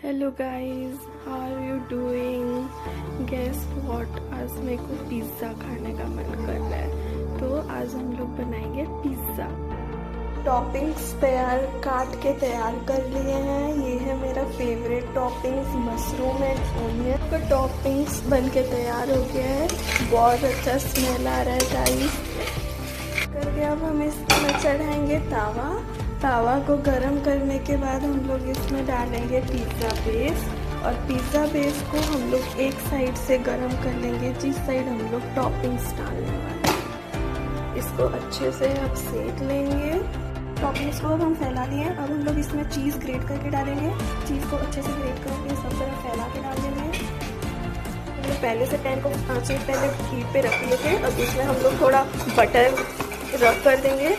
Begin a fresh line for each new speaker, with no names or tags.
Hello guys, how are you doing? Guess what, आज मेरे को पिज़्ज़ा खाने का मन कर रहा है, तो आज हम लोग बनाएंगे पिज़्ज़ा। टॉपिंग्स काट के तैयार कर लिए हैं। ये है मेरा favourite toppings, mushroom and onion. तो टॉपिंग्स बन के तैयार हो गया है, बहुत अच्छा स्मेल आ रहा है गाइस। करके अब हम इसमें चढ़ाएंगे तावा को गरम करने के बाद हम लोग इसमें डालेंगे पिज़्ज़ा बेस, और पिज़्ज़ा बेस को हम लोग एक साइड से गरम कर लेंगे जिस साइड हम लोग टॉपिंग्स डालने वाले हैं। इसको अच्छे से अब सेक लेंगे। टॉपिंग्स को अब हम फैला लिए। अब हम लोग इसमें चीज़ ग्रेट करके डालेंगे। चीज़ को अच्छे से ग्रेट करके सब तरफ फैला के डाल देंगे। हम लोग पहले से पैन को 5 मिनट पहले हीट पे रख लिए थे। अब इसमें हम लोग थोड़ा बटर रब कर देंगे।